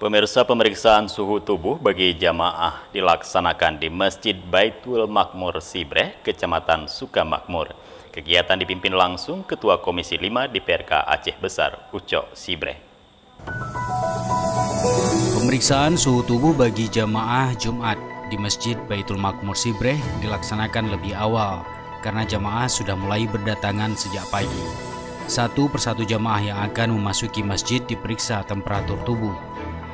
Pemirsa, pemeriksaan suhu tubuh bagi jamaah dilaksanakan di Masjid Baitul Makmur Sibreh, Kecamatan Sukamakmur. Kegiatan dipimpin langsung Ketua Komisi 5 DPRK Aceh Besar, Ucok Sibreh. Pemeriksaan suhu tubuh bagi jamaah Jumat di Masjid Baitul Makmur Sibreh dilaksanakan lebih awal karena jamaah sudah mulai berdatangan sejak pagi. Satu persatu jamaah yang akan memasuki masjid diperiksa temperatur tubuh.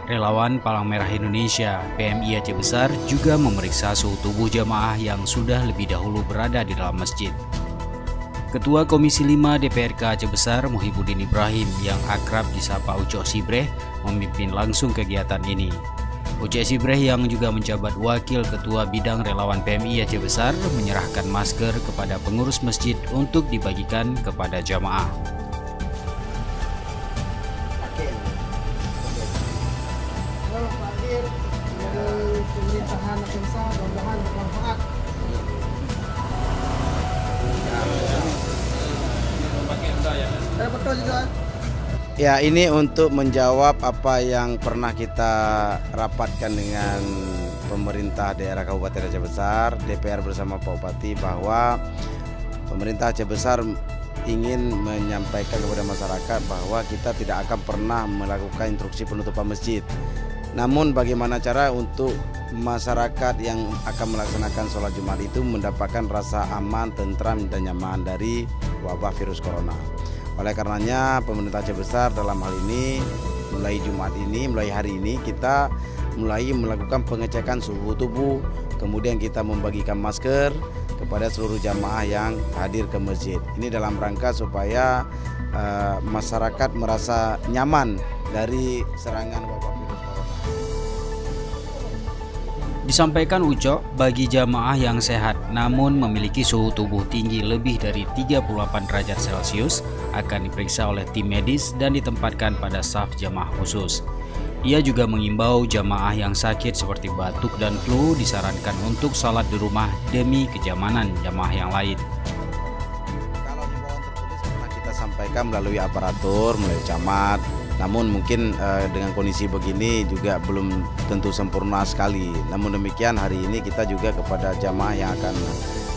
Relawan Palang Merah Indonesia PMI Aceh Besar juga memeriksa suhu tubuh jamaah yang sudah lebih dahulu berada di dalam masjid. Ketua Komisi 5 DPRK Aceh Besar Muhyiddin Ibrahim yang akrab disapa Ucok Sibreh memimpin langsung kegiatan ini. Ucok Sibreh yang juga menjabat Wakil Ketua Bidang Relawan PMI Aceh Besar menyerahkan masker kepada pengurus masjid untuk dibagikan kepada jamaah. Pemerintahan Aceh Besar mudah-mudahan bermanfaat. Betul juga. Ya, ini untuk menjawab apa yang pernah kita rapatkan dengan pemerintah daerah Kabupaten Aceh Besar, DPR bersama Pak Bupati, bahwa pemerintah Aceh Besar ingin menyampaikan kepada masyarakat bahwa kita tidak akan pernah melakukan instruksi penutupan masjid. Namun bagaimana cara untuk masyarakat yang akan melaksanakan sholat Jumat itu mendapatkan rasa aman, tentram, dan nyaman dari wabah virus corona. Oleh karenanya pemerintah Aceh Besar dalam hal ini mulai Jumat ini, mulai hari ini kita mulai melakukan pengecekan suhu tubuh, kemudian kita membagikan masker kepada seluruh jamaah yang hadir ke masjid. Ini dalam rangka supaya masyarakat merasa nyaman dari serangan wabah virus corona. Disampaikan Ucok, bagi jamaah yang sehat namun memiliki suhu tubuh tinggi lebih dari 38 derajat Celcius akan diperiksa oleh tim medis dan ditempatkan pada saf jamaah khusus. Ia juga mengimbau jamaah yang sakit seperti batuk dan flu disarankan untuk salat di rumah demi kenyamanan jamaah yang lain. Kalau himbauan tertulis pernah kita sampaikan melalui aparatur, melalui camat. Namun mungkin dengan kondisi begini juga belum tentu sempurna sekali. Namun demikian hari ini kita juga kepada jamaah yang akan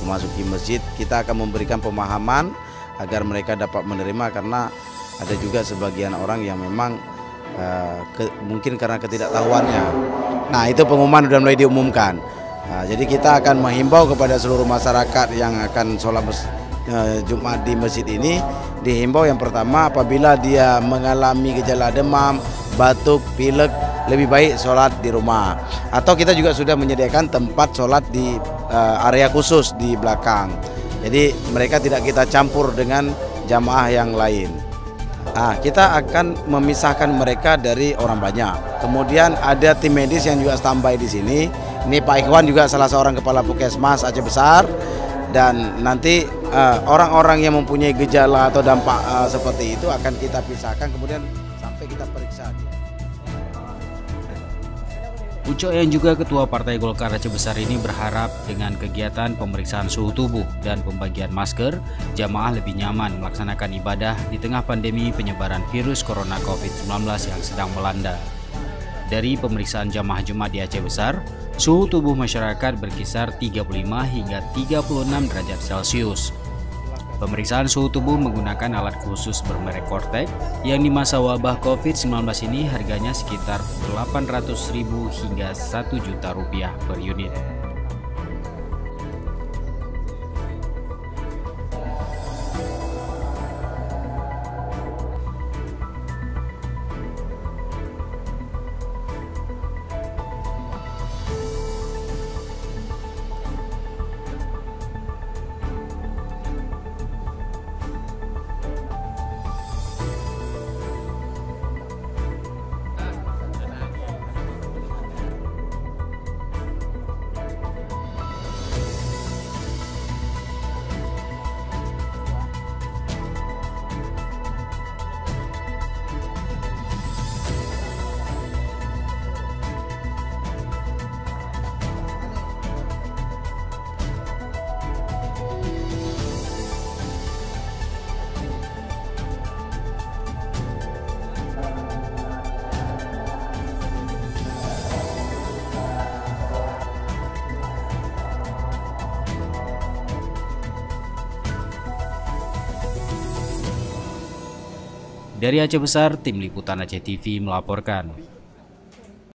memasuki masjid, kita akan memberikan pemahaman agar mereka dapat menerima, karena ada juga sebagian orang yang memang mungkin karena ketidaktahuannya. Nah, itu pengumuman sudah mulai diumumkan. Nah, jadi kita akan menghimbau kepada seluruh masyarakat yang akan sholat Jumat di masjid ini, dihimbau yang pertama apabila dia mengalami gejala demam, batuk, pilek, lebih baik sholat di rumah. Atau kita juga sudah menyediakan tempat sholat di area khusus di belakang. Jadi mereka tidak kita campur dengan jamaah yang lain. Nah, kita akan memisahkan mereka dari orang banyak. Kemudian ada tim medis yang juga standby di sini. Ini Pak Ikhwan juga salah seorang kepala Puskesmas Aceh Besar. Dan nanti orang-orang yang mempunyai gejala atau dampak seperti itu akan kita pisahkan, kemudian sampai kita periksa. Ucok yang juga Ketua Partai Golkar Aceh Besar ini berharap dengan kegiatan pemeriksaan suhu tubuh dan pembagian masker, jamaah lebih nyaman melaksanakan ibadah di tengah pandemi penyebaran virus corona COVID-19 yang sedang melanda. Dari pemeriksaan jamaah Jumat di Aceh Besar, suhu tubuh masyarakat berkisar 35 hingga 36 derajat Celcius. Pemeriksaan suhu tubuh menggunakan alat khusus bermerek Cortec yang di masa wabah COVID-19 ini harganya sekitar Rp800.000 hingga Rp1.000.000 per unit. Dari Aceh Besar, Tim Liputan Aceh TV melaporkan.